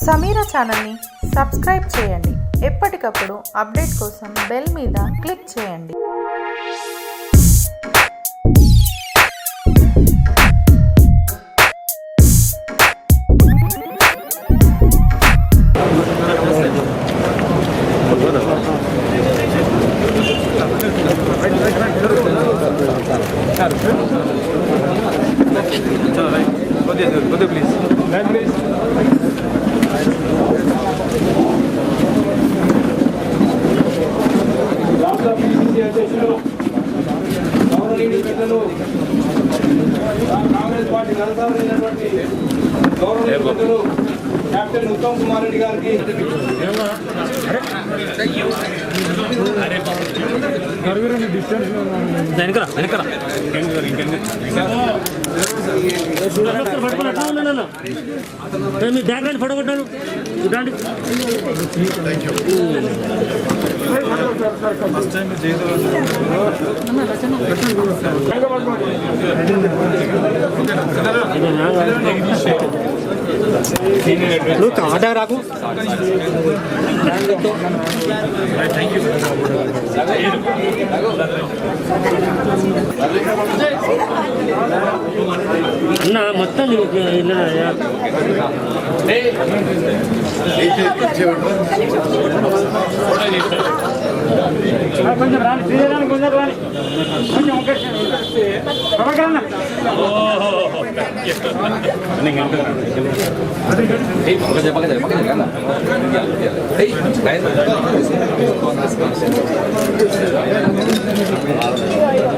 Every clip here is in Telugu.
సమీరా ఛానల్ని సబ్స్క్రైబ్ చేయండి. ఎప్పటికప్పుడు అప్డేట్ కోసం బెల్ మీద క్లిక్ చేయండి. కాంగ్రెస్ పార్టీ గణతారైనటువంటి గౌరవనీయులు కెప్టెన్ ఉత్తమ్ కుమార్ రెడ్డి గారికి బ్యాక్గ్రౌండ్ ఫోటో కొట్టాను చూడండి. నువ్వు ఆట రాకు. అన్న మొత్తం కొంచెం రాని శ్రీరాని కొంచెం రాని కొంచెం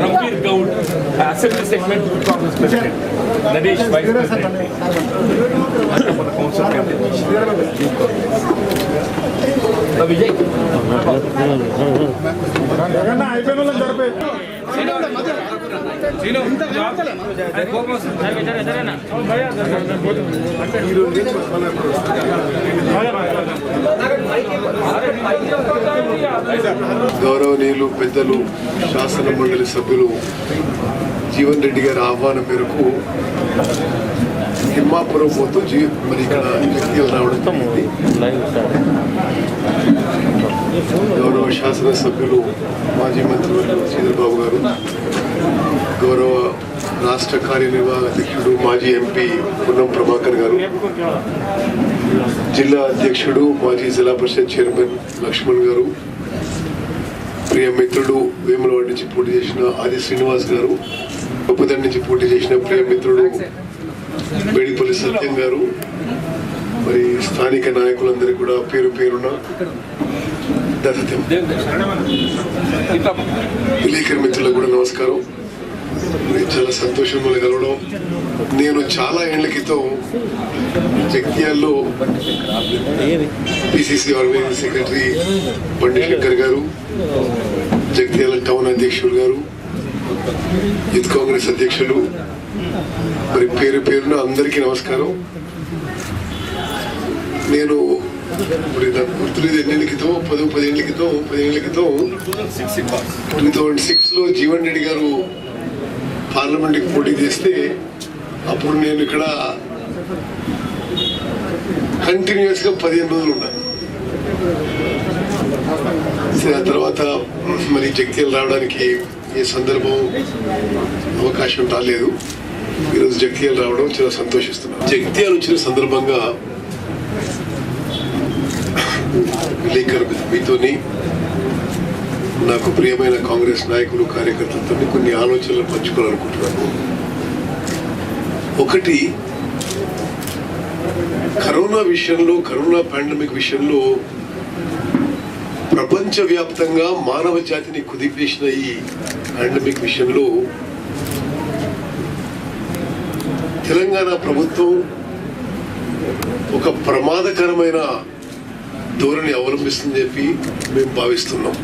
Ranveer Gaud, Assembly Segment Youth Congress President, Nadesh Vice President, for the Council Candidate. Vijay. గౌరవనీయులు పెద్దలు శాసన మండలి సభ్యులు జీవన్ రెడ్డి గారి ఆహ్వానం మేరకు తిమ్మాపురం పోతూ మరి ఇక్కడ వ్యక్తులు రావడం జరిగింది. గౌరవ శాసన సభ్యులు మాజీ మంత్రివర్యులు చంద్రబాబు గారు, గౌరవ రాష్ట్ర కార్యనిర్వాహక అధ్యక్షుడు మాజీ ఎంపీ పున్నం ప్రభాకర్ గారు, జిల్లా అధ్యక్షుడు మాజీ జిల్లా పరిషత్ చైర్మన్ లక్ష్మణ్ గారు, ప్రియ మిత్రుడు వేములవాడ నుంచి పోటీ చేసిన ఆది శ్రీనివాస్ గారు, ఉప్పుదండి నుంచి పోటీ చేసిన ప్రియ మిత్రుడు బేడిపల్లి సత్యం గారు, మరి స్థానిక నాయకులందరికీ కూడా పేరు పేరున విలేకరి మిత్రులకు కూడా నమస్కారం. చాలా సంతోషం వల్ల కలవడం. నేను చాలా ఏళ్ల క్రితం జగిత్యాల్లో పిసిసి ఆర్గనైజింగ్ సెక్రటరీ బండి శంకర్ గారు, జగిత్యాల టౌన్ అధ్యక్షులు గారు, యూత్ కాంగ్రెస్ అధ్యక్షులు, మరి పేరు పేరున అందరికీ నమస్కారం. నేను ఇప్పుడు నాకు గుర్తులేదు ఎన్నేళ్ళ క్రితం, 10 క్రితం 2006లో జీవన్ రెడ్డి గారు పార్లమెంట్కి పోటీ చేస్తే అప్పుడు నేను ఇక్కడ కంటిన్యూస్గా 15 రోజులు ఉన్నాను. ఆ తర్వాత మరి జగిత్యాల రావడానికి ఏ సందర్భం అవకాశం రాలేదు. ఈరోజు జగిత్యాల రావడం చాలా సంతోషిస్తున్నాను. జగిత్యాల వచ్చిన సందర్భంగా విలేకరు మీతోని, నాకు ప్రియమైన కాంగ్రెస్ నాయకులు కార్యకర్తలతో కొన్ని ఆలోచనలు పంచుకోవాలనుకుంటున్నాను. ఒకటి, కరోనా పాండమిక్ విషయంలో ప్రపంచవ్యాప్తంగా మానవ జాతిని కుదిపేసిన ఈ పాండమిక్ విషయంలో తెలంగాణ ప్రభుత్వం ఒక ప్రమాదకరమైన ధోరణి అవలంబిస్తుందని చెప్పి మేము భావిస్తున్నాం.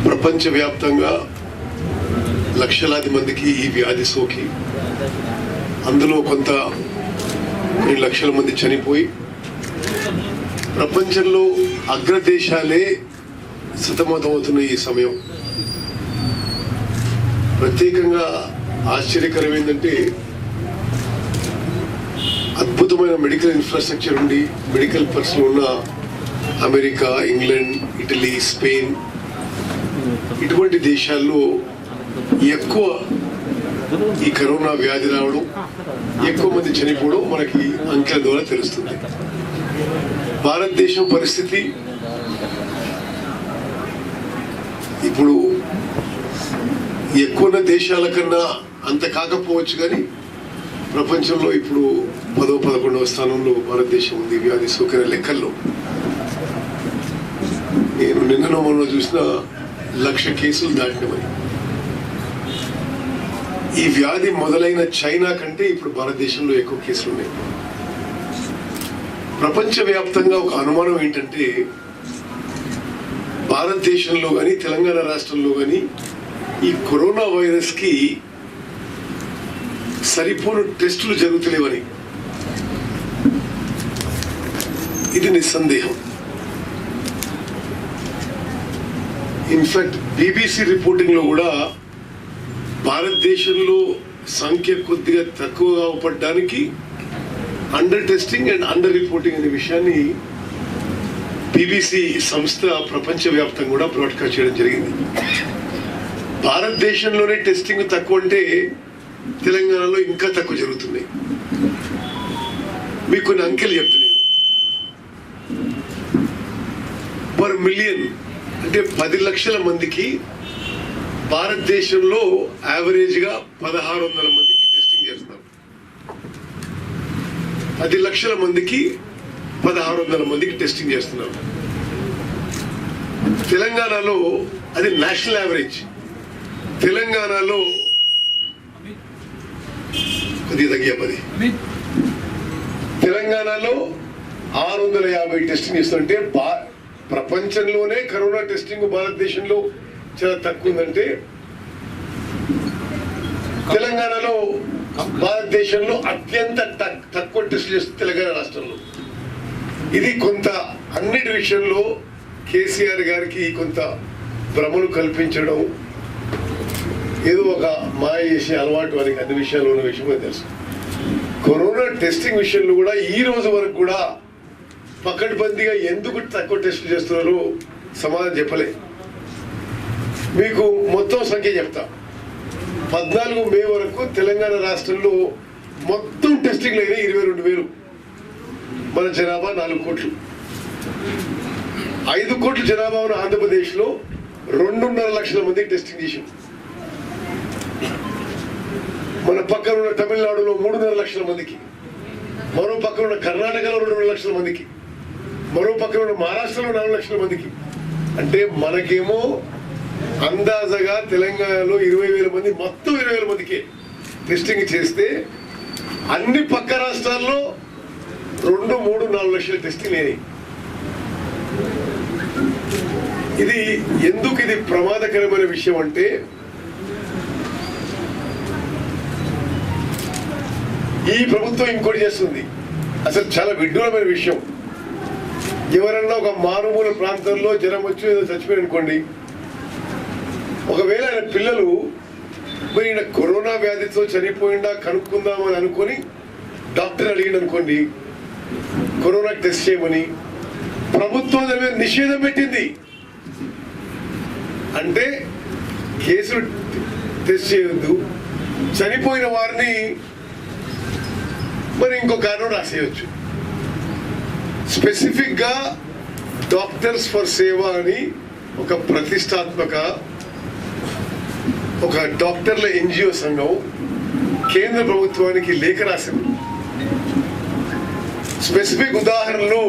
ప్రపంచవ్యాప్తంగా లక్షలాది మందికి ఈ వ్యాధి సోకి, అందులో కొంత 2 లక్షల మంది చనిపోయి ప్రపంచంలో అగ్రదేశాలే సతమతమవుతున్న ఈ సమయం ప్రత్యేకంగా ఆశ్చర్యకరం ఏంటంటే అద్భుత అద్భుతమైన మెడికల్ ఇన్ఫ్రాస్ట్రక్చర్ ఉండి మెడికల్ పర్సన్ ఉన్న అమెరికా, ఇంగ్లాండ్, ఇటలీ, స్పెయిన్ ఇటువంటి దేశాల్లో ఎక్కువ ఈ కరోనా వ్యాధి రావడం, ఎక్కువ మంది చనిపోవడం మనకి అంకెల ద్వారా తెలుస్తుంది. భారతదేశం పరిస్థితి ఇప్పుడు ఎక్కువ దేశాల కన్నా అంత కాకపోవచ్చు, కానీ ప్రపంచంలో ఇప్పుడు 10వ 11వ స్థానంలో భారతదేశం ఉంది వ్యాధి సోకిన లెక్కల్లో. నేను నిన్న మొన్న చూసిన 1,00,000 కేసులు దాటినవని. ఈ వ్యాధి మొదలైన చైనా కంటే ఇప్పుడు భారతదేశంలో ఎక్కువ కేసులు ఉన్నాయి. ప్రపంచవ్యాప్తంగా ఒక అనుమానం ఏంటంటే భారతదేశంలో కానీ తెలంగాణ రాష్ట్రంలో కానీ ఈ కరోనా వైరస్ కి సరిపోను టెస్టులు జరుగుతలేవని. ఇది నిస్సందేహం. ఇన్ఫాక్ట్ బీబీసీ రిపోర్టింగ్ లో కూడా భారతదేశంలో సంఖ్య కొద్దిగా తక్కువగా అవపడడానికి under testing and under reporting అనే విషయాన్ని బీబీసీ సంస్థ ప్రపంచవ్యాప్తంగా కూడా బ్రాడ్కాస్ట్ చేయడం జరిగింది. భారతదేశంలోనే టెస్టింగ్ తక్కువ అంటే తెలంగాణలో ఇంకా తక్కువ జరుగుతున్నాయి. మీకు కొన్ని అంకెలు చెప్తున్నాను. పర్ మిలియన్ అంటే 10 లక్షల మందికి భారతదేశంలో యావరేజ్ గా 1600 మందికి టెస్టింగ్ చేస్తున్నారు. 10 లక్షల మందికి 1600 మందికి టెస్టింగ్ చేస్తున్నారు. తెలంగాణలో అది నేషనల్ యావరేజ్. తెలంగాణలో కొద్దిగా తగ్గా 10. తెలంగాణలో 650 టెస్టింగ్ చేస్తుంటే ప్రపంచంలోనే కరోనా టెస్టింగ్ భారతదేశంలో చాలా తక్కువ ఉందంటే తెలంగాణలో భారతదేశంలో అత్యంత తక్కువ టెస్ట్ చేస్తుంది తెలంగాణ రాష్ట్రంలో. ఇది కొంత అన్నిటి విషయంలో కేసీఆర్ గారికి కొంత భ్రమలు కల్పించడం, ఏదో ఒక మాయ చేసే అలవాటు వారికి అన్ని విషయాల్లో ఉన్న విషయం తెలుసు. కరోనా టెస్టింగ్ విషయంలో కూడా ఈ రోజు వరకు కూడా పకడ్బందీగా ఎందుకు తక్కువ టెస్టులు చేస్తున్నారో సమాధానం చెప్పలే. మీకు మొత్తం సంఖ్య చెప్తా. 14 మే వరకు తెలంగాణ రాష్ట్రంలో మొత్తం టెస్టింగ్లు అయినాయి 22,000. మన జనాభా 4 కోట్లు. 5 కోట్ల జనాభా ఉన్న ఆంధ్రప్రదేశ్లో 2.5 లక్షల మందికి టెస్టింగ్ చేసాం. మన పక్కన ఉన్న తమిళనాడులో 3.5 లక్షల మందికి, మరో పక్కన ఉన్న కర్ణాటకలో 2 లక్షల మందికి, మరో పక్కన ఉన్న మహారాష్ట్రలో 4 లక్షల మందికి. అంటే మనకేమో అందాజగా తెలంగాణలో 20,000 మంది, మొత్తం 20,000 మందికి టెస్టింగ్ చేస్తే అన్ని పక్క రాష్ట్రాల్లో 2, 3, 4 లక్షల టెస్టింగ్ లేని. ఇది ఎందుకు ఇది ప్రమాదకరమైన విషయం అంటే ఈ ప్రభుత్వం ఇంకోటి చేస్తుంది. అసలు చాలా విడ్డూరమైన విషయం. ఎవరన్నా ఒక మారుమూల ప్రాంతంలో జ్వరం వచ్చి ఏదో చచ్చిపోయి అనుకోండి, ఒకవేళ ఆయన పిల్లలు మరి ఈయన కరోనా వ్యాధితో చనిపోయిందా కనుక్కుందామని అనుకొని డాక్టర్ అడిగింది అనుకోండి, కరోనా టెస్ట్ చేయమని ప్రభుత్వం దాని మీద నిషేధం పెట్టింది. అంటే కేసులు టెస్ట్ చేయొద్దు, చనిపోయిన వారిని మరి ఇంకో కారణం రాసేయచ్చు. స్పెసిఫిక్ గా డాక్టర్స్ ఫర్ సేవ అని ఒక ప్రతిష్టాత్మక ఒక డాక్టర్ల ఎన్జిఓ సంఘం కేంద్ర ప్రభుత్వానికి లేఖ రాసింది. స్పెసిఫిక్ ఉదాహరణలు,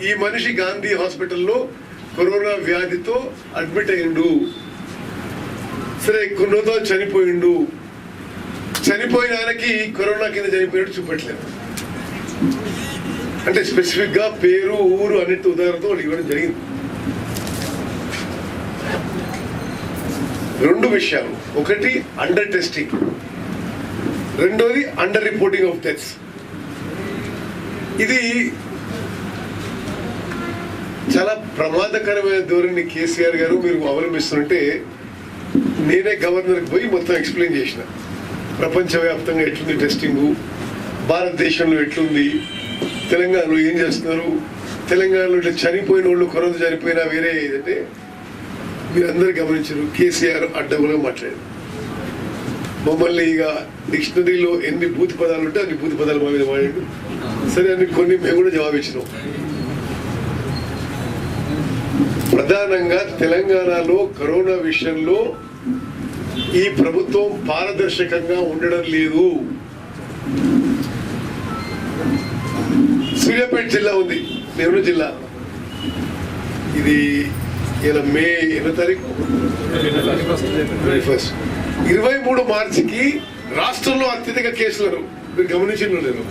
ఈ మనిషి గాంధీ హాస్పిటల్లో కరోనా వ్యాధితో అడ్మిట్ అయ్యిండు, సరే కొన్నతో చనిపోయిండు, చనిపోయిన ఆయనకి కరోనా కింద చనిపోయినట్టు చూపెట్టలేదు. అంటే స్పెసిఫిక్ గా పేరు, ఊరు అన్నిటి ఉదాహరణతో వాళ్ళు ఇవ్వడం జరిగింది. 2 విషయాలు, ఒకటి అండర్ టెస్టింగ్, రెండోది అండర్ రిపోర్టింగ్ ఆఫ్ డెత్స్. ఇది చాలా ప్రమాదకరమైన ధోరణి కేసీఆర్ గారు మీరు అవలంబిస్తుంటే నేనే గవర్నర్కి పోయి మొత్తం ఎక్స్ప్లెయిన్ చేసిన. ప్రపంచవ్యాప్తంగా ఎట్లుంది టెస్టింగ్, భారతదేశంలో ఎట్లుంది, తెలంగాణలో ఏం చేస్తున్నారు, తెలంగాణలో ఇట్లా చనిపోయిన వాళ్ళు కరోనా చనిపోయినా వేరే ఏదంటే మీరందరూ గమనించారు. కేసీఆర్ అడ్డగులో మాట్లాడారు. మమ్మల్ని ఇక డిక్షనరీలో ఎన్ని బూత్ పదాలు ఉంటే అన్ని బూత్ పదాలు మా మీద వాడాడు. సరే అని కొన్ని మేము కూడా జవాబిచ్చినాం. ప్రధానంగా తెలంగాణలో కరోనా విషయంలో ఈ ప్రభుత్వం పారదర్శకంగా ఉండడం లేదు. సూర్యాపేట జిల్లా ఉంది, నెహ్రూ జిల్లా. ఇది ఇలా మే 8వ తారీఖు 23 మార్చికి రాష్ట్రంలో అత్యధిక కేసులను మీరు గమనించిన నేను.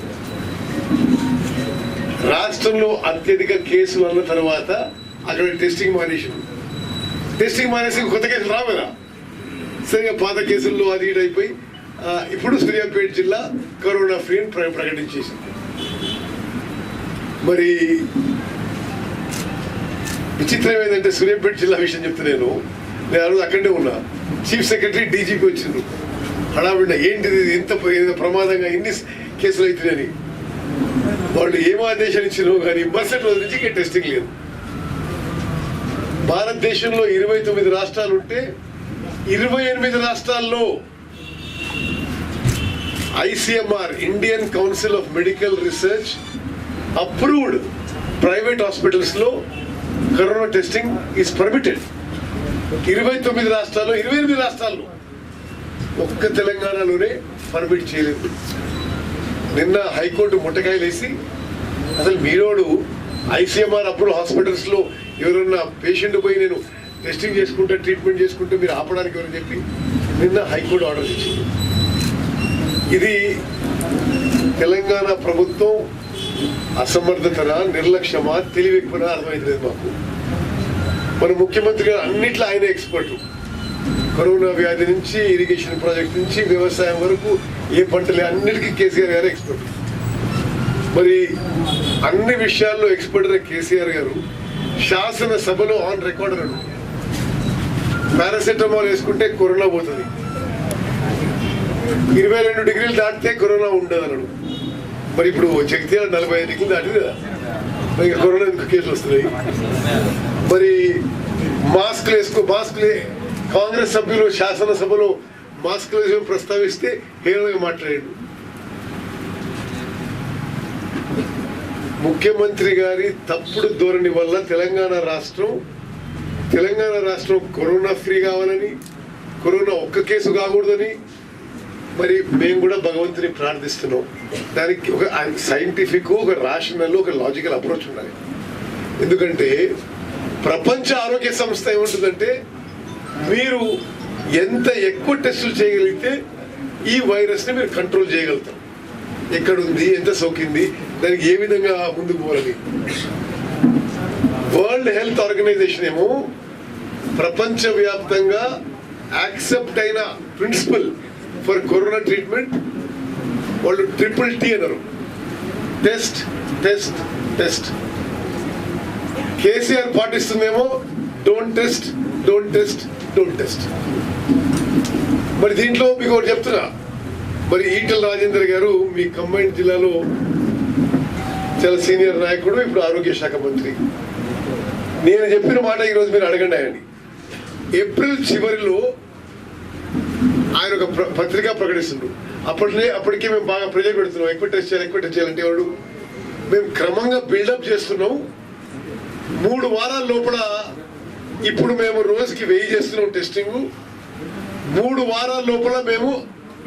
రాష్ట్రంలో అత్యధిక కేసులు అన్న తర్వాత అక్కడ టెస్టింగ్ మానేసి కొత్త కేసులు రావు కదా. సరిగా పాత కేసుల్లో అది ఇటు అయిపోయి ఇప్పుడు సూర్యాపేట జిల్లా కరోనా ఫ్రీ అని ప్రకటించేసింది. మరి విచిత్రం ఏంటంటే సూర్యాపేట జిల్లా విషయం చెప్తే నేను ఆ రోజు అక్కడే ఉన్నా. చీఫ్ సెక్రటరీ డీజీపీ వచ్చిండ్రు. హడావిడ ఏంటిది ఎంత ప్రమాదంగా ఎన్ని కేసులు అవుతున్నాయని. వాళ్ళు ఏం ఆదేశాలు ఇచ్చినో కానీ మరుసటి రోజు నుంచి టెస్టింగ్ లేదు. భారతదేశంలో 29 రాష్ట్రాలు ఉంటే 28 రాష్ట్రాల్లో ICMR Indian council of medical research approved private hospitals లో కరోనా టెస్టింగ్ ఈస్ పర్మిటెడ్. 29 రాష్ట్రాల్లో 28 రాష్ట్రాల్లో ఒక్క తెలంగాణలోనే పర్మిట్ చేయలేదు. నిన్న హైకోర్టు ముట్టకాయలు వేసి అసలు మీరోడు ICMR అప్పుడు హాస్పిటల్స్ లో ఎవరన్నా పేషెంట్ పోయి నేను టెస్టింగ్ చేసుకుంటే ట్రీట్మెంట్ చేసుకుంటే మీరు ఆపడానికి ఎవరని చెప్పి నిన్న హైకోర్టు ఆర్డర్ ఇచ్చింది. ఇది తెలంగాణ ప్రభుత్వం అసమర్థతన, నిర్లక్ష్యమా, తెలివి ఎక్కువనా అర్థమైతలేదు మాకు. మన ముఖ్యమంత్రి గారు అన్నిట్లో ఆయన ఎక్స్పర్టు. కరోనా వ్యాధి నుంచి, ఇరిగేషన్ ప్రాజెక్ట్ నుంచి, వ్యవసాయం వరకు ఏ పంటలే అన్నిటికీ కేసీఆర్ గారు ఎక్స్పర్ట్. మరి అన్ని విషయాల్లో ఎక్స్పర్ట్ అయిన కేసీఆర్ గారు శాసనసభలో ఆన్ రికార్డ్ అన్నాడు, పారాసెటమాల్ వేసుకుంటే కరోనా పోతుంది, 22 డిగ్రీలు దాటితే కరోనా ఉండదు అన్నాడు. మరి ఇప్పుడు జగిత్యాల 45 డిగ్రీలు దాటింది కదా, మరి కరోనా ఎందుకు కేసులు వస్తున్నాయి? మరి మాస్కులు కాంగ్రెస్ సభ్యులు శాసనసభలో మాస్కులు వేసుకుని ప్రస్తావిస్తే హేళనగా మాట్లాడాడు. ముఖ్యమంత్రి గారి తప్పుడు ధోరణి వల్ల తెలంగాణ రాష్ట్రం కరోనా ఫ్రీ కావాలని, కరోనా ఒక్క కేసు కాకూడదని మరి మేము కూడా భగవంతుని ప్రార్థిస్తున్నాం. దానికి ఒక సైంటిఫిక్, ఒక రాషనల్, ఒక లాజికల్ అప్రోచ్ ఉండాలి. ఎందుకంటే ప్రపంచ ఆరోగ్య సంస్థ ఏముంటుందంటే మీరు ఎంత ఎక్కువ టెస్టులు చేయగలిగితే ఈ వైరస్ ని మీరు కంట్రోల్ చేయగలుగుతారు. ఎక్కడుంది, ఎంత సోకింది, దానికి ఏ విధంగా ముందుకు పోవాలని. వరల్డ్ హెల్త్ ఆర్గనైజేషన్ ఏమో ప్రపంచవ్యాప్తంగా యాక్సెప్ట్ అయిన ప్రిన్సిపల్ ఫర్ కరోనా ట్రీట్మెంట్ వాళ్ళు TTT అన్నారు, టెస్ట్ టెస్ట్ టెస్ట్. కేసీఆర్ పాటిస్తుందేమో don't test don't test don't test. మరి దీంట్లో మీకు ఒకటి చెప్తున్నా, మరి ఈటెల రాజేందర్ గారు మీ కంబైన్డ్ జిల్లాలో చాలా సీనియర్ నాయకుడు, ఇప్పుడు ఆరోగ్య శాఖ మంత్రి. నేను చెప్పిన మాట ఈరోజు మీరు అడగండి ఆయన్ని. ఏప్రిల్ చివరిలో ఆయన ఒక పత్రిక ప్రకటిస్తుండ్రు. అప్పటికే మేము బాగా ప్రెజర్ పెడుతున్నాం, ఎక్కువ టెస్ట్ చేయాలంటే వాడు మేము క్రమంగా బిల్డప్ చేస్తున్నాం. 3 వారాల లోపల ఇప్పుడు మేము రోజుకి 1000 చేస్తున్నాం టెస్టింగ్. 3 వారాల లోపల మేము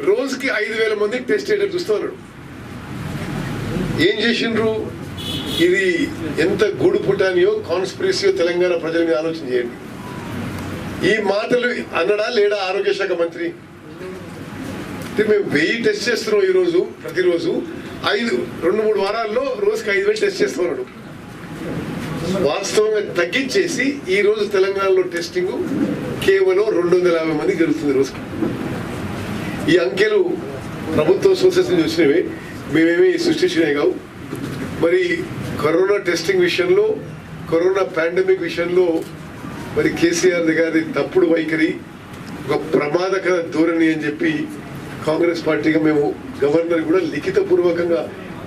రోజుకి 5000 మందికి టెస్ట్ చేయడం చూస్తున్నాడు. ఏం చేసిండ్రు? ఇది ఎంత గూడు పుటానియో, కాన్స్పిరసీయో తెలంగాణ ప్రజల మీద ఆలోచన చేయండి. ఈ మాటలు అన్నడా లేడా ఆరోగ్య శాఖ మంత్రి? మేము 1000 టెస్ట్ చేస్తున్నాం ఈరోజు, ప్రతిరోజు 2-3 వారాల్లో రోజుకి 5000 టెస్ట్ చేస్తున్నాడు. వాస్తవంగా తగ్గించేసి ఈ రోజు తెలంగాణలో టెస్టింగ్ కేవలం 250 మందికి జరుగుతుంది రోజుకి. ఈ అంకెలు ప్రభుత్వ సోర్సెస్ నుంచి వచ్చినవి, మేమేమి సృష్టించినవి కావు. మరి కరోనా టెస్టింగ్ విషయంలో, కరోనా పాండమిక్ విషయంలో మరి కేసీఆర్ గారి తప్పుడు వైఖరి, ఒక ప్రమాదకర ధోరణి అని చెప్పి కాంగ్రెస్ పార్టీగా మేము గవర్నర్ కూడా లిఖితపూర్వకంగా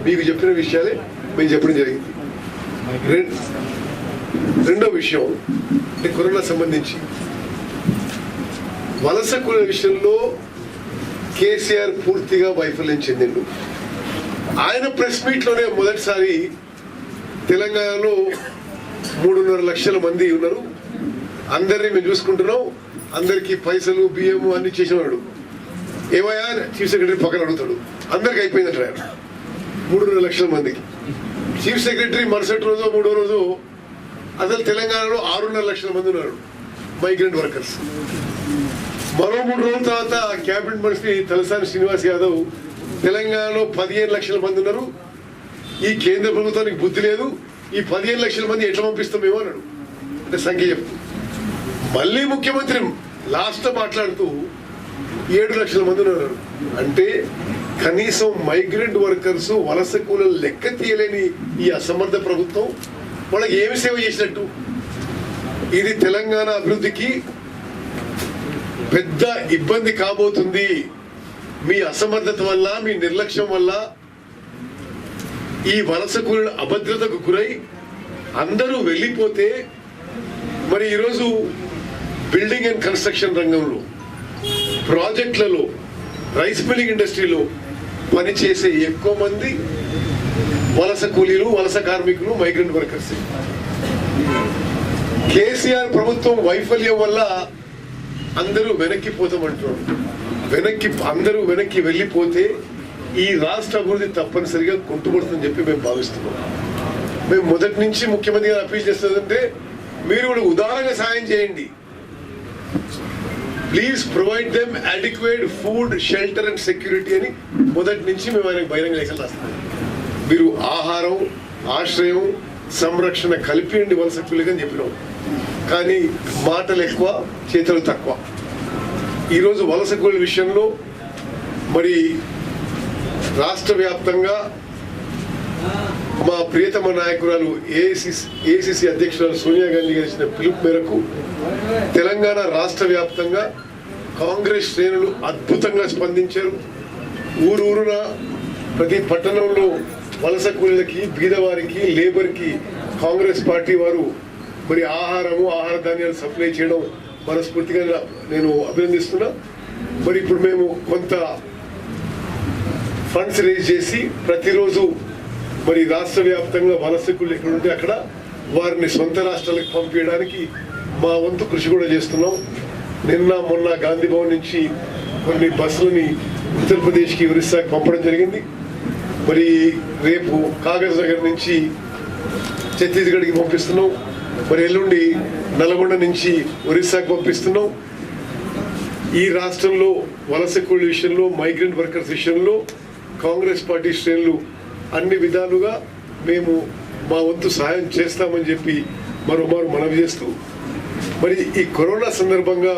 మీకు చెప్పిన విషయాలే మేము చెప్పడం జరిగింది. రెండో విషయం అంటే కరోనా సంబంధించి వలస కూలీల విషయంలో కేసీఆర్ పూర్తిగా వైఫల్యం చెందిండు. ఆయన ప్రెస్ మీట్లోనే మొదటిసారి తెలంగాణలో 3.5 లక్షల మంది ఉన్నారు, అందరినీ మేము చూసుకుంటున్నాం, అందరికీ పైసలు బియ్యము అన్ని చేసినాడు. ఏమయ్యా చీఫ్ సెక్రటరీ పక్కన అడుగుతాడు, అందరికి అయిపోయిందంట ఆయన 3.5 లక్షల మందికి. చీఫ్ సెక్రటరీ మరుసటి రోజు 3వ రోజు అసలు తెలంగాణలో 6.5 లక్షల మంది ఉన్నారు మైగ్రెంట్ వర్కర్స్. మరో 3 రోజుల తర్వాత క్యాబినెట్ మంత్రి తలసాని శ్రీనివాస్ యాదవ్ తెలంగాణలో 15 లక్షల మంది ఉన్నారు, ఈ కేంద్ర ప్రభుత్వానికి బుద్ధి లేదు, ఈ 15 లక్షల మంది ఎట్లా పంపిస్తామేమో అన్నాడు. అంటే సంఖ్య చెప్తూ మళ్ళీ ముఖ్యమంత్రి లాస్ట్ మాట్లాడుతూ 7 లక్షల మంది ఉన్నారు. అంటే కనీసం మైగ్రెంట్ వర్కర్స్ వలస కూలీలు లెక్క తీయలేని ఈ అసమర్థ ప్రభుత్వం వాళ్ళకి ఏమి సేవ చేసినట్టు? ఇది తెలంగాణ అభివృద్ధికి పెద్ద ఇబ్బంది కాబోతుంది. మీ అసమర్థత వల్ల, మీ నిర్లక్ష్యం వల్ల ఈ వలస కూలీల అభద్రతకు గురై అందరూ వెళ్ళిపోతే మరి ఈరోజు బిల్డింగ్ అండ్ కన్స్ట్రక్షన్ రంగంలో, ప్రాజెక్టులలో, రైస్ మిల్లింగ్ ఇండస్ట్రీలో పనిచేసే ఎక్కువ మంది వలస కూలీలు, వలస కార్మికులు, మైగ్రెంట్ వర్కర్స్. కేసీఆర్ ప్రభుత్వం వైఫల్యం వల్ల అందరూ వెనక్కిపోతామంటున్నారు. అందరూ వెనక్కి వెళ్ళిపోతే ఈ రాష్ట్ర అభివృద్ధి తప్పనిసరిగా కుంటుపడుతుందని చెప్పి మేము భావిస్తున్నాం. మేము మొదటి నుంచి ముఖ్యమంత్రి గారు అప్పీల్ చేస్తుందంటే మీరు కూడా ఉదారంగా సాయం చేయండి. Please provide them adequate food, shelter and security అని మొదటి నుంచి మేము ఆయనకు బహిరంగ లేఖలు రాస్తాం. మీరు ఆహారం, ఆశ్రయం, సంరక్షణ కల్పియండి వలస కూలీగా అని చెప్పినాం. కానీ మాటలు ఎక్కువ, చేతులు తక్కువ. ఈరోజు వలస కూలీల విషయంలో మరి రాష్ట్ర వ్యాప్తంగా మా ప్రియతమ నాయకురాలు ఏఐసిసి అధ్యక్షురాలు సోనియా గాంధీ గారు ఇచ్చిన పిలుపు మేరకు తెలంగాణ రాష్ట్ర వ్యాప్తంగా కాంగ్రెస్ శ్రేణులు అద్భుతంగా స్పందించారు. ఊరూరున ప్రతి పట్టణంలో వలస కూలీలకి, బీదవారికి, లేబర్కి కాంగ్రెస్ పార్టీ వారు మరి ఆహారము, ఆహార ధాన్యాలు సప్లై చేయడం మనస్ఫూర్తిగా నేను అభినందిస్తున్నా. మరి ఇప్పుడు మేము కొంత ఫండ్స్ రేజ్ చేసి ప్రతిరోజు మరి రాష్ట్ర వ్యాప్తంగా వలస కూలీలు ఎక్కడ ఉంటే అక్కడ వారిని సొంత రాష్ట్రాలకు పంపించడానికి మా వంతు కృషి కూడా చేస్తున్నాం. నిన్న మొన్న గాంధీ భవన్ నుంచి కొన్ని బస్సులని ఉత్తరప్రదేశ్కి, ఒరిస్సాకి పంపడం జరిగింది. మరి రేపు కాగజ్ నగర్ నుంచి ఛత్తీస్గఢ్కి పంపిస్తున్నాం. మరి ఎల్లుండి నల్గొండ నుంచి ఒరిస్సాకి పంపిస్తున్నాం. ఈ రాష్ట్రంలో వలస కూలీల విషయంలో, మైగ్రెంట్ వర్కర్స్ విషయంలో కాంగ్రెస్ పార్టీ శ్రేణులు అన్ని విధాలుగా మేము మా వంతు సహాయం చేస్తామని చెప్పి మరోమారు మనవి చేస్తూ, మరి ఈ కరోనా సందర్భంగా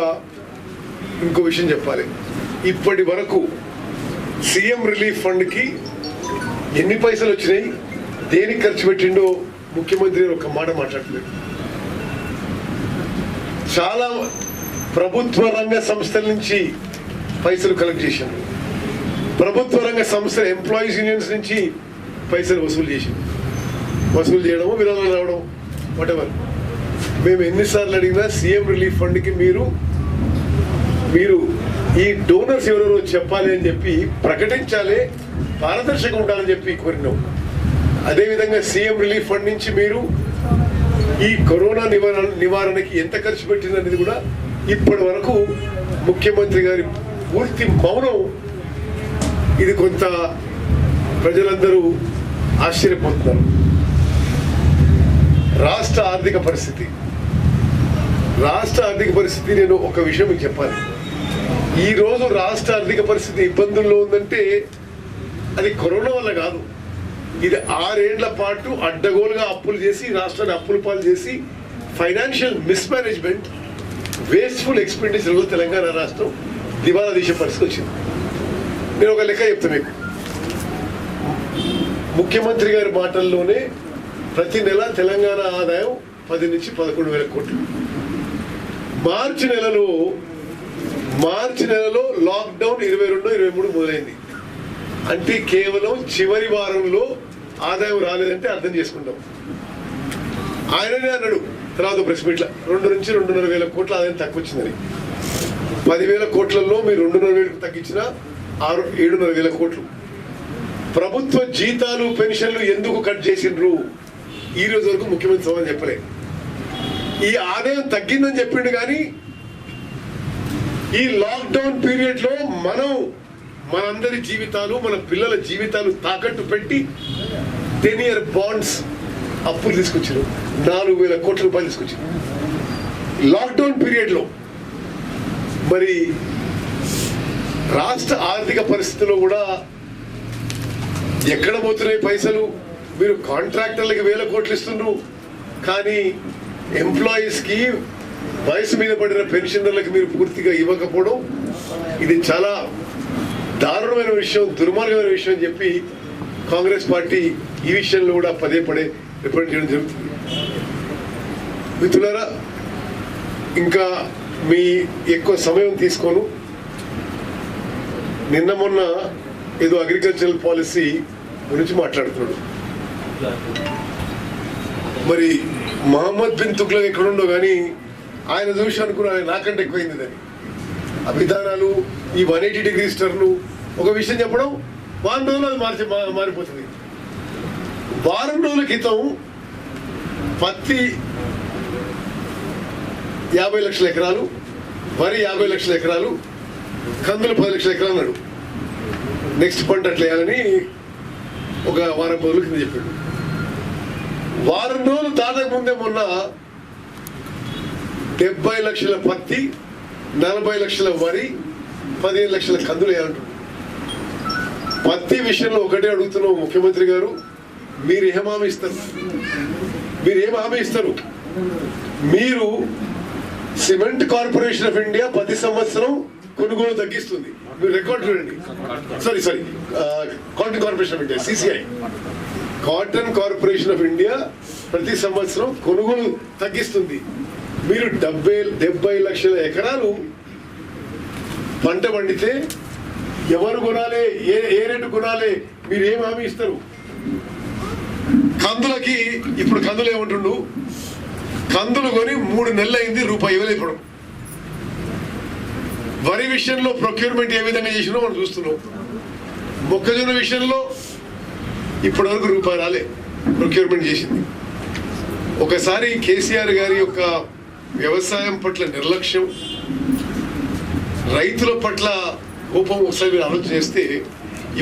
ఇంకో విషయం చెప్పాలి. ఇప్పటి వరకు సీఎం రిలీఫ్ ఫండ్కి ఎన్ని పైసలు వచ్చినాయి, దేనికి ఖర్చు పెట్టిండో ముఖ్యమంత్రి ఒక మాట మాట్లాడలేదు. చాలా ప్రభుత్వ రంగ సంస్థల నుంచి పైసలు కలెక్ట్ చేసిండు, ప్రభుత్వ రంగ సంస్థల ఎంప్లాయీస్ యూనియన్స్ నుంచి పైసలు వసూలు చేసిండు. వసూలు చేయడము, విరాళాలు రావడం, వాటెవర్. మేము ఎన్నిసార్లు అడిగినా సీఎం రిలీఫ్ ఫండ్కి మీరు ఈ డోనర్స్ ఎవరెవరో చెప్పాలి అని చెప్పి ప్రకటించాలి, పారదర్శకంగా ఉండాలని చెప్పి కోరినాం. అదేవిధంగా సీఎం రిలీఫ్ ఫండ్ నుంచి మీరు ఈ కరోనా నివారణకి ఎంత ఖర్చు పెట్టిందనేది కూడా ఇప్పటి వరకు ముఖ్యమంత్రి గారి పూర్తి మౌనం. ఇది కొంత ప్రజలందరూ ఆశ్చర్యపోతున్నారు. రాష్ట్ర ఆర్థిక పరిస్థితి నేను ఒక విషయం మీకు చెప్పాలి. ఈ రోజు రాష్ట్ర ఆర్థిక పరిస్థితి ఇబ్బందుల్లో ఉందంటే అది కరోనా వల్ల కాదు. ఇది 6 ఏళ్ల పాటు అడ్డగోలుగా అప్పులు చేసి, రాష్ట్రాన్ని అప్పుల పాలు చేసి, ఫైనాన్షియల్ మిస్మేనేజ్మెంట్, వేస్ట్ఫుల్ ఎక్స్పెండిచర్ వల్ల తెలంగాణ రాష్ట్రం దివాలా తీసే పరిస్థితి వచ్చింది. నేను ఒక లెక్క చెప్తాను మీకు. ముఖ్యమంత్రి గారి మాటల్లోనే ప్రతి నెల తెలంగాణ ఆదాయం 10 నుంచి 11 వేల కోట్లు. మార్చి నెలలో లాక్డౌన్ 22, 23 మొదలైంది. అంటే కేవలం చివరి వారంలో ఆదాయం రాలేదంటే అర్థం చేసుకుంటాం. ఆయననే అన్నాడు తర్వాత ప్రెస్ మీట్ల 2 నుంచి 2.5 వేల కోట్ల ఆదాయం తక్కువ వచ్చిందని. 10,000 కోట్లలో మీరు 2.5 తగ్గించిన 7.5 వేల కోట్లు. ప్రభుత్వ జీతాలు పెన్షన్లు ఎందుకు కట్ చేసిండ్రు ఈ రోజు వరకు ముఖ్యమంత్రి సమాధానం చెప్పలే. ఈ ఆదాయం తగ్గిందని చెప్పిండు కానీ ఈ లాక్డౌన్ పీరియడ్ లో మనందరి జీవితాలు మన పిల్లల జీవితాలు తాకట్టు పెట్టి 10-year బాండ్స్ అప్పులు తీసుకొచ్చారు. 4,000 కోట్ల రూపాయలు తీసుకొచ్చారు లాక్డౌన్ పీరియడ్ లో. మరి రాష్ట్ర ఆర్థిక పరిస్థితుల్లో కూడా ఎక్కడ పోతున్నాయి పైసలు? మీరు కాంట్రాక్టర్లకి 1,000 కోట్లు ఇస్తున్నారు కానీ ఎంప్లాయీస్ కి వయసు మీద పడిన పెన్షనర్లకు మీరు పూర్తిగా ఇవ్వకపోవడం ఇది చాలా దారుణమైన విషయం, దుర్మార్గమైన విషయం అని చెప్పి కాంగ్రెస్ పార్టీ ఈ విషయంలో కూడా పదే రిప్రజెంట్ చేయడం జరుగుతుంది. మిత్రులారా, ఇంకా మీ ఎక్కువ సమయం తీసుకోను. నిన్న మొన్న ఏదో అగ్రికల్చరల్ పాలసీ గురించి మాట్లాడుతున్నాడు. మరి మహమ్మద్ బిన్ తుగ్లక్ ఎక్కడుండో కానీ ఆయన చూసి అనుకున్నా నాకంటే ఎక్కువైంది దాన్ని. ఆ విధానాలు, ఈ 180 డిగ్రీస్ టర్ను, ఒక విషయం చెప్పడం వారం రోజులు అది మారిపోతుంది. వారం రోజుల క్రితం పత్తి 50 లక్షల ఎకరాలు, వరి 50 లక్షల ఎకరాలు, కందులు 10 లక్షల ఎకరాలు అన్నాడు. నెక్స్ట్ పంట అట్లా వేయాలని ఒక వారం రోజుల కింద చెప్పాడు. వారం రోజులు దాటక ముందే మొన్న 70 లక్షల పత్తి, 40 లక్షల వరి, 15 లక్షల కందులు వేయాలంటాడు. పత్తి విషయంలో ఒకటే అడుగుతున్నావు ముఖ్యమంత్రి గారు, మీరు ఏం హామీ ఇస్తారు? మీరు సిమెంట్ కార్పొరేషన్ ఆఫ్ ఇండియా 10 సంవత్సరం కొనుగోలు తగ్గిస్తుంది. మీరు రికార్డు చూడండి. Sorry cotton corporation of India, CCI. Cotton corporation of India ప్రతి సంవత్సరం కొనుగోలు తగ్గిస్తుంది. మీరు 70 లక్షల ఎకరాలు పంట పండితే ఎవరు కొనాలి, ఏ రేటు కొనాలి, మీరు ఏం హామీ ఇస్తారు? కందులకి ఇప్పుడు కందులు ఏమంటుండు, కందులు కొని 3 నెలలు అయింది, రూపాయి ఇవ్వలేపడం. వరి విషయంలో ప్రొక్యూర్మెంట్ ఏ విధంగా చేసినో మనం చూస్తున్నాం. మొక్కజొన్న విషయంలో ఇప్పటి వరకు రూపాయి రాలే, ప్రొక్యూర్మెంట్ చేసింది. ఒకసారి కేసీఆర్ గారి యొక్క వ్యవసాయం పట్ల నిర్లక్ష్యం, రైతుల పట్ల కోపం ఒకసారి మీరు ఆలోచన చేస్తే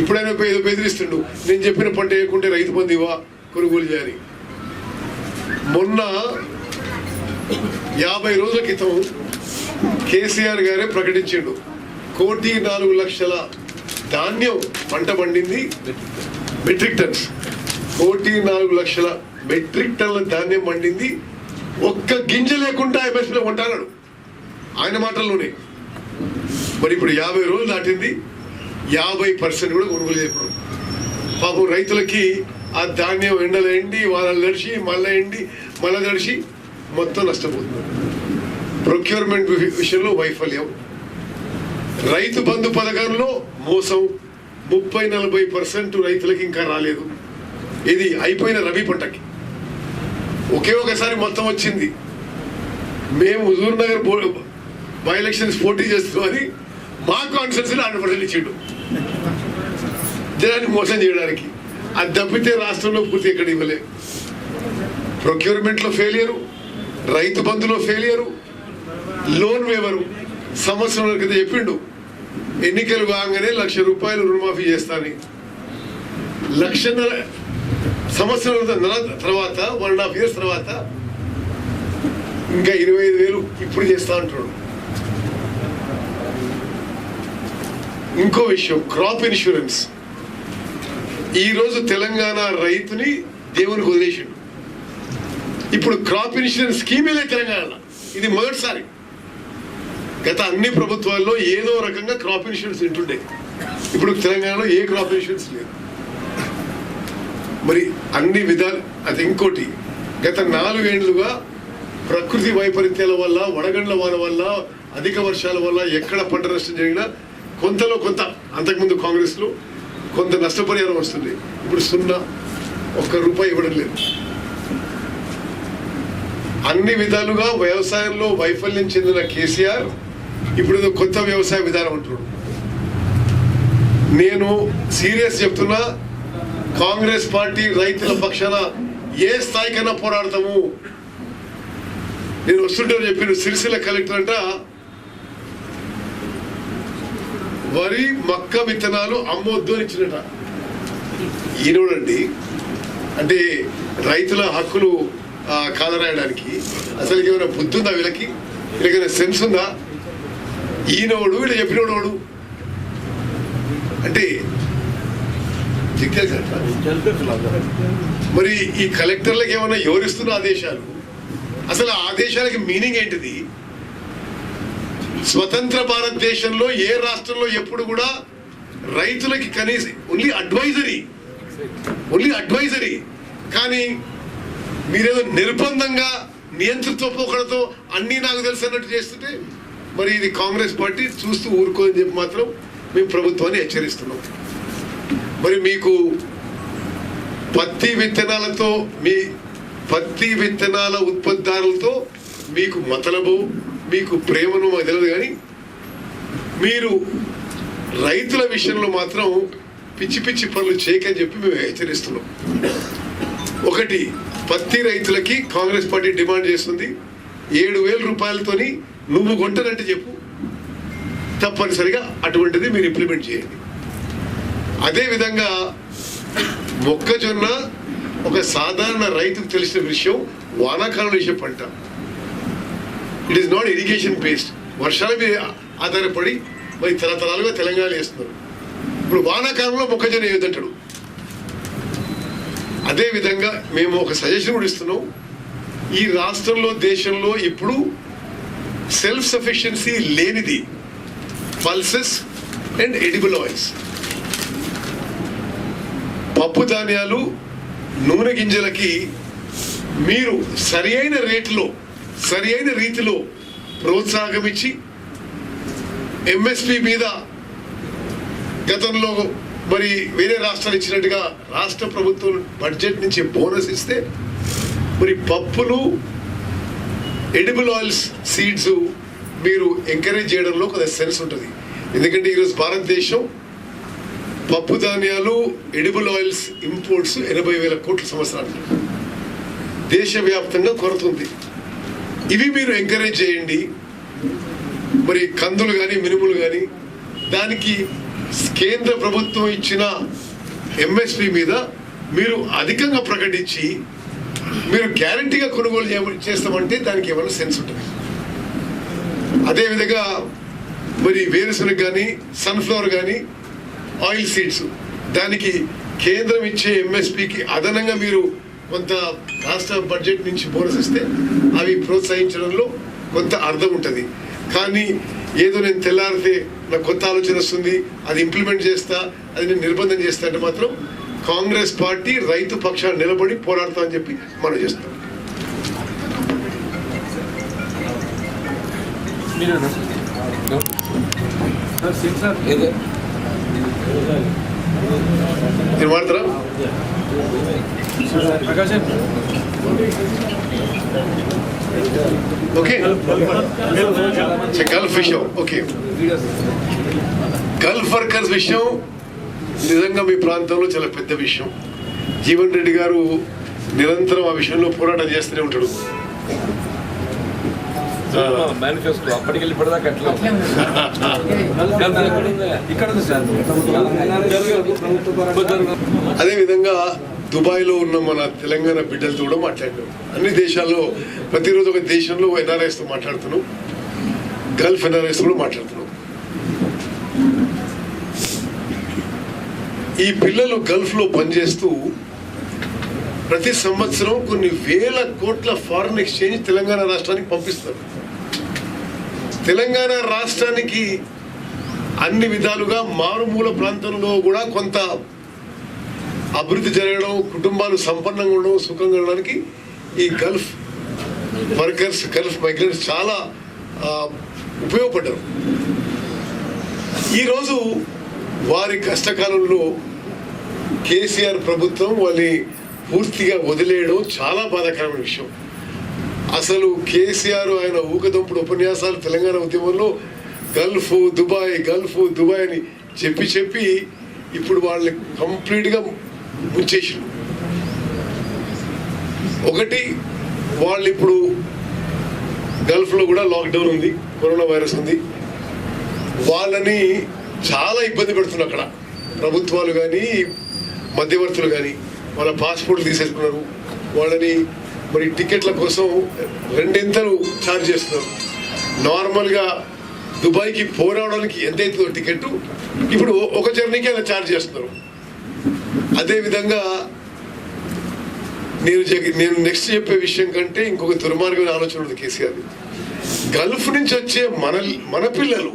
ఇప్పుడైనా ఏదో బెదిరిస్తుండు, నేను చెప్పిన పంట వేయకుంటే రైతు బంధు ఇవ్వ, కొనుగోలు చేయాలి. మొన్న 50 రోజుల క్రితం కేసీఆర్ గారే ప్రకటించిండు 1,04,00,000 ధాన్యం పంట పండింది, మెట్రిక్ టన్స్. 1,04,00,000 మెట్రిక్ టన్ల ధాన్యం పండింది, ఒక్క గింజ లేకుండా MSPలో కొంటాడు ఆయన మాటల్లోనే. మరి ఇప్పుడు 50 రోజులు దాటింది, 50% కూడా కొనుగోలు చేయడం. పాపం రైతులకి ఆ ధాన్యం ఎండలు ఎండి, వాళ్ళని తడిచి, మళ్ళీ ఎండి, మళ్ళీ తడిచి మొత్తం నష్టపోతుంది. ప్రొక్యూర్మెంట్ విషయంలో వైఫల్యం, రైతు బంధు పథకంలో మోసం, 30-40% రైతులకి ఇంకా రాలేదు. ఇది అయిపోయిన రబీ పంటకి ఒకే ఒకసారి మొత్తం వచ్చింది. మేము హుజూర్ నగర్ బై ఎలక్షన్స్ పోటీ చేస్తున్నామని మా కాన్స్టిట్యూన్సీలో 100% ఇచ్చిండు జనాన్ని మోసం చేయడానికి. అది తప్పితే రాష్ట్రంలో పూర్తి ఎక్కడ ఇవ్వలే. ప్రొక్యూర్మెంట్లో ఫెయిలియరు, రైతు బంధులో ఫెయిలియరు, లోన్ వేవరు. సంవత్సరం కింద చెప్పిండు ఎన్నికలు కాగానే ₹1,00,000 రుణమాఫీ చేస్తానని. 1,00,000 సంవత్సరాల తర్వాత 1.5 years తర్వాత ఇంకా 25,000 ఇప్పుడు చేస్తా అంటున్నాడు. ఇంకో విషయం, క్రాప్ ఇన్సూరెన్స్. ఈరోజు తెలంగాణ రైతుని దేవునికి వదిలేసిండు. ఇప్పుడు క్రాప్ ఇన్సూరెన్స్ స్కీమే లేదు తెలంగాణలో. ఇది మొదటిసారి. గత అన్ని ప్రభుత్వాల్లో ఏదో రకంగా క్రాప్ ఇన్సూరెన్స్ ఉంటుండే, ఇప్పుడు తెలంగాణలో ఏ క్రాప్ ఇన్సూరెన్స్ లేదు. మరి అన్ని విధాలు. అది ఇంకోటి, గత 4 ఏళ్లుగా ప్రకృతి వైపరీత్యాల వల్ల, వడగండ్ల వాన వల్ల, అధిక వర్షాల వల్ల ఎక్కడ పంట నష్టం జరిగినా కొంతలో కొంత, అంతకుముందు కాంగ్రెస్లో కొంత నష్టపరిహారం వస్తుంది, ఇప్పుడు 0. ఒక్క రూపాయి ఇవ్వడం లేదు. అన్ని విధాలుగా వ్యవసాయంలో వైఫల్యం చెందిన కేసీఆర్ ఇప్పుడు ఏదో కొత్త వ్యవసాయ విధానం అంటున్నాడు. నేను సీరియస్ చెప్తున్నా, కాంగ్రెస్ పార్టీ రైతుల పక్షాన ఏ స్థాయికైనా పోరాడతాము. నేను వస్తుంటే చెప్పిన సిరిసిల్ల కలెక్టర్ అంట వరి మక్క విత్తనాలు అమ్మొద్దు అని ఇచ్చినట. ఈరోడండి అంటే రైతుల హక్కులు కాలరాయడానికి అసలు ఏమైనా బుద్ధి ఉందా వీళ్ళకి? వీళ్ళకైనా సెన్స్ ఉందా? ఈయనోడు వీళ్ళు చెప్పినోడు అంటే మరి ఈ కలెక్టర్లకు ఏమైనా ఎవరిస్తున్న ఆదేశాలు? అసలు ఆదేశాలకి మీనింగ్ ఏంటిది? స్వతంత్ర భారతదేశంలో ఏ రాష్ట్రంలో ఎప్పుడు కూడా రైతులకి కనీసం ఓన్లీ అడ్వైజరీ కానీ మీరేదో నిర్బంధంగా నియంతృత్వ పోకడతో అన్నీ నాకు తెలుసు అన్నట్టు చేస్తుంటే మరి ఇది కాంగ్రెస్ పార్టీ చూస్తూ ఊరుకోదని చెప్పి మాత్రం మేము ప్రభుత్వాన్ని హెచ్చరిస్తున్నాం. మరి మీకు పత్తి విత్తనాల ఉత్పత్తిదారులతో మీకు మతలబు మీకు ప్రేమను మాకు తెలియదు, కానీ మీరు రైతుల విషయంలో మాత్రం పిచ్చి పిచ్చి పనులు చేయకని చెప్పి మేము హెచ్చరిస్తున్నాం. ఒకటి, పత్తి రైతులకి కాంగ్రెస్ పార్టీ డిమాండ్ చేస్తుంది 7,000 రూపాయలతోని నువ్వు కొంటానంటే చెప్పు, తప్పనిసరిగా అటువంటిది మీరు ఇంప్లిమెంట్ చేయండి. అదేవిధంగా మొక్కజొన్న ఒక సాధారణ రైతుకు తెలిసిన విషయం, వానాకాలంలో వేసే పంట. It is not irrigation based, వర్షాల మీద ఆధారపడి మరి తరతరాలుగా తెలంగాణ వేస్తున్నారు. ఇప్పుడు వానాకాలంలో మొక్కజొన్న వేయొద్దంటాడు. అదేవిధంగా మేము ఒక సజెషన్ కూడా ఇస్తున్నాం. ఈ రాష్ట్రంలో దేశంలో ఇప్పుడు సెల్ఫ్ సఫిషియన్సీ లేనిది పల్సెస్ అండ్ ఎడిబుల్ ఆయిల్స్. పప్పు ధాన్యాలు, నూనె గింజలకి మీరు సరి అయిన రీతిలో ప్రోత్సాహం ఇచ్చి ఎంఎస్పి మీద గతంలో మరి వేరే రాష్ట్రాలు ఇచ్చినట్టుగా రాష్ట్ర ప్రభుత్వం బడ్జెట్ నుంచి బోనస్ ఇస్తే మరి పప్పులు, ఎడిబుల్ ఆయిల్స్, సీడ్స్ మీరు ఎంకరేజ్ చేయడంలో కొంత సెన్స్ ఉంటుంది. ఎందుకంటే ఈరోజు భారతదేశం పప్పు ధాన్యాలు, ఎడిబుల్ ఆయిల్స్ ఇంపోర్ట్స్ 80,000 కోట్ల సంవత్సరానికి దేశవ్యాప్తంగా కొరత ఉంది. ఇవి మీరు ఎంకరేజ్ చేయండి. మరి కందులు కానీ మినుములు కానీ దానికి కేంద్ర ప్రభుత్వం ఇచ్చిన ఎంఎస్పి మీద మీరు అధికంగా ప్రకటించి మీరు గ్యారంటీగా కొనుగోలు చేస్తామంటే దానికి ఏమైనా సెన్స్ ఉంటుంది. అదేవిధంగా మరి వేరుశనగ కానీ సన్ఫ్లవర్ కానీ ఆయిల్ సీడ్స్ దానికి కేంద్రం ఇచ్చే ఎంఎస్పికి అదనంగా మీరు కొంత రాష్ట్ర బడ్జెట్ నుంచి బోనస్ ఇస్తే అవి ప్రోత్సహించడంలో కొంత అర్థం ఉంటుంది. కానీ ఏదో నేను తెల్లారితే నాకు కొత్త ఆలోచన వస్తుంది, అది ఇంప్లిమెంట్ చేస్తా, అది నేను నిర్బంధం చేస్తా అంటే మాత్రం కాంగ్రెస్ పార్టీ రైతు పక్షాన్ని నిలబడి పోరాడతా అని చెప్పి మనం చేస్తాం. మీరు మాడతారా? ఓకే, గల్ఫ్ విషయం. ఓకే, గల్ఫ్ వర్కర్స్ విషయం నిజంగా మీ ప్రాంతంలో చాలా పెద్ద విషయం. జీవన్ రెడ్డి గారు నిరంతరం ఆ విషయంలో పోరాటం చేస్తూనే ఉంటాడు. మేనిఫెస్టో అప్పటికెళ్ళి ఇప్పటిదాకా అట్లా అదేవిధంగా దుబాయ్లో ఉన్న మన తెలంగాణ బిడ్డలతో కూడా మాట్లాడినాం. అన్ని దేశాల్లో ప్రతిరోజు ఒక దేశంలో ఎన్ఆర్ఐస్తో మాట్లాడుతున్నాం, గల్ఫ్ ఎన్ఆర్ఐస్ కూడా మాట్లాడుతున్నాం. ఈ పిల్లలు గల్ఫ్లో పనిచేస్తూ ప్రతి సంవత్సరం కొన్ని వేల కోట్ల ఫారిన్ ఎక్స్చేంజ్ తెలంగాణ రాష్ట్రానికి పంపిస్తారు. తెలంగాణ రాష్ట్రానికి అన్ని విధాలుగా మారుమూల ప్రాంతంలో కూడా కొంత అభివృద్ధి జరగడం, కుటుంబాలు సంపన్నంగా ఉండడం, సుఖంగా ఉండడానికి ఈ గల్ఫ్ వర్కర్స్, గల్ఫ్ మైగ్రెంట్స్ చాలా ఉపయోగపడ్డారు. ఈరోజు వారి కష్టకాలంలో కేసీఆర్ ప్రభుత్వం వాళ్ళని పూర్తిగా వదిలేయడం చాలా బాధాకరమైన విషయం. అసలు కేసీఆర్ ఆయన ఊకదొంపుడు ఉపన్యాసాలు తెలంగాణ ఉద్యమంలో గల్ఫ్ దుబాయ్ అని చెప్పి ఇప్పుడు వాళ్ళని కంప్లీట్గా ముంచేసిండు. ఒకటి, వాళ్ళు ఇప్పుడు గల్ఫ్లో కూడా లాక్డౌన్ ఉంది, కరోనా వైరస్ ఉంది, వాళ్ళని చాలా ఇబ్బంది పెడుతున్నారు. అక్కడ ప్రభుత్వాలు కానీ మధ్యవర్తులు కానీ వాళ్ళ పాస్పోర్ట్లు తీసేసుకున్నారు. వాళ్ళని మరి టికెట్ల కోసం 2 ఛార్జ్ చేస్తున్నారు. నార్మల్గా దుబాయ్కి పోరావడానికి ఎంత అవుతుందో టికెట్ ఇప్పుడు ఒక జర్నీకి అలా ఛార్జ్ చేస్తున్నారు. అదేవిధంగా నేను నెక్స్ట్ చెప్పే విషయం కంటే ఇంకొక దుర్మార్గమైన ఆలోచన ఉంది కేసీఆర్. గల్ఫ్ నుంచి వచ్చే మన పిల్లలు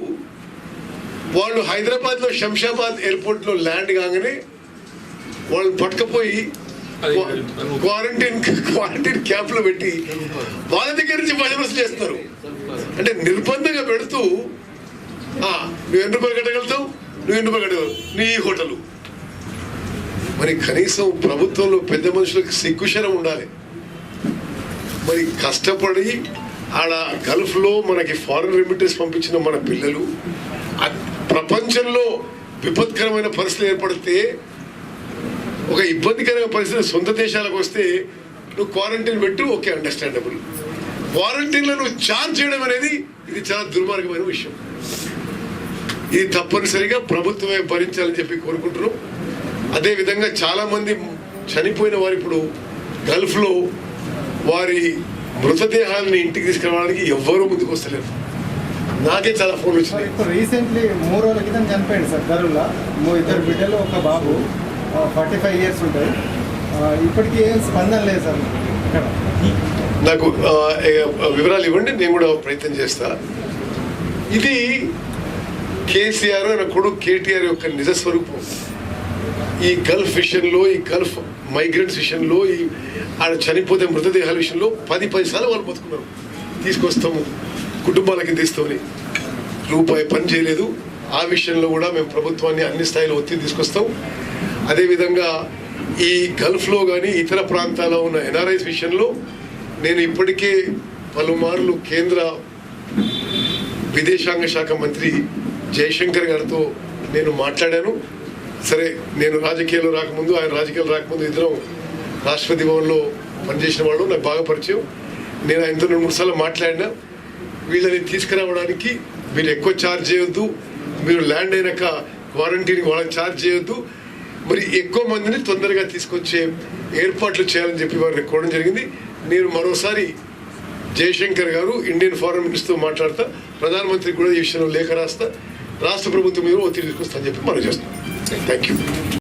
వాళ్ళు హైదరాబాద్లో శంషాబాద్ ఎయిర్పోర్ట్లో ల్యాండ్ కాగానే వాళ్ళు పట్టుకపోయి క్వారంటైన్ క్యాంప్లో పెట్టి వాళ్ళ దగ్గర నుంచి బజరస్ చేస్తున్నారు. అంటే నిర్బంధంగా పెడుతూ నువ్వు ఎన్ని రూపాయలు కట్టగలుగుతావు, నీ హోటలు. మరి కనీసం ప్రభుత్వంలో పెద్ద మనుషులకు సిగ్గుశరం ఉండాలి. మరి కష్టపడి ఆడ గల్ఫ్లో మనకి ఫారెన్ రెమిటెన్స్ పంపించిన మన పిల్లలు ప్రపంచంలో విపత్కరమైన పరిస్థితులు ఏర్పడితే, ఒక ఇబ్బందికరమైన పరిస్థితి సొంత దేశాలకు వస్తే నువ్వు క్వారంటైన్ పెట్టు, ఓకే, అండర్స్టాండబుల్. క్వారంటైన్లో నువ్వు ఛార్జ్ చేయడం అనేది ఇది చాలా దుర్మార్గమైన విషయం. ఇది తప్పనిసరిగా ప్రభుత్వమే భరించాలని చెప్పి కోరుకుంటున్నాం. అదేవిధంగా చాలామంది చనిపోయిన వారు ఇప్పుడు గల్ఫ్లో వారి మృతదేహాలని ఇంటికి తీసుకురావడానికి ఎవ్వరూ ముందుకు వస్తలేరు. నాకే చాలా ఫోన్లు వచ్చినాయి. ఇప్పుడు రీసెంట్లీ 3 రోజుల క్రితం చనిపోయింది సార్ గరువులో. 2 బిడ్డలు, ఒక బాబు, 45 years ఉంటాయి. ఇప్పటికీ ఏం స్పందన లేదు సార్ ఇక్కడ. నాకు వివరాలు ఇవ్వండి, నేను కూడా ప్రయత్నం చేస్తా. ఇది కేసీఆర్ ఆయన కొడుకు కేటీఆర్ యొక్క నిజస్వరూపం. ఈ గల్ఫ్ విషయంలో, ఈ గల్ఫ్ మైగ్రెంట్స్ విషయంలో, ఈ ఆడ చనిపోతే మృతదేహాల విషయంలో 10 సార్లు వాళ్ళు బతుకున్నారు. తీసుకొస్తాము, కుటుంబాలకి తీస్తామని రూపాయి పని చేయలేదు. ఆ విషయంలో కూడా మేము ప్రభుత్వాన్ని అన్ని స్థాయిలో ఒత్తిడి తీసుకొస్తాం. అదేవిధంగా ఈ గల్ఫ్లో కానీ ఇతర ప్రాంతాల్లో ఉన్న ఎన్ఆర్ఐస్ విషయంలో నేను ఇప్పటికే పలుమార్లు కేంద్ర విదేశాంగ శాఖ మంత్రి జయశంకర్ గారితో నేను మాట్లాడాను. సరే, నేను రాజకీయాల్లో రాకముందు, ఆయన రాజకీయాలు రాకముందు ఇద్దరం రాష్ట్రపతి భవన్లో పనిచేసిన వాళ్ళు, నాకు బాగా పరిచయం. నేను ఆయనతో 2-3 సార్లు మాట్లాడినా, వీళ్ళని తీసుకురావడానికి మీరు ఎక్కువ ఛార్జ్ చేయొద్దు, మీరు ల్యాండ్ అయినాక క్వారంటైన్కి వాళ్ళని ఛార్జ్ చేయొద్దు, మరి ఎక్కువ మందిని తొందరగా తీసుకొచ్చే ఏర్పాట్లు చేయాలని చెప్పి వారిని కోరడం జరిగింది. నేను మరోసారి జయశంకర్ గారు ఇండియన్ ఫారెన్ మినిస్టర్తో మాట్లాడతా, ప్రధానమంత్రికి కూడా ఈ విషయంలో లేఖ రాస్తా, రాష్ట్ర ప్రభుత్వం మీద ఒత్తిడి తీసుకొస్తా అని చెప్పి మనం చేస్తాం. Thank you.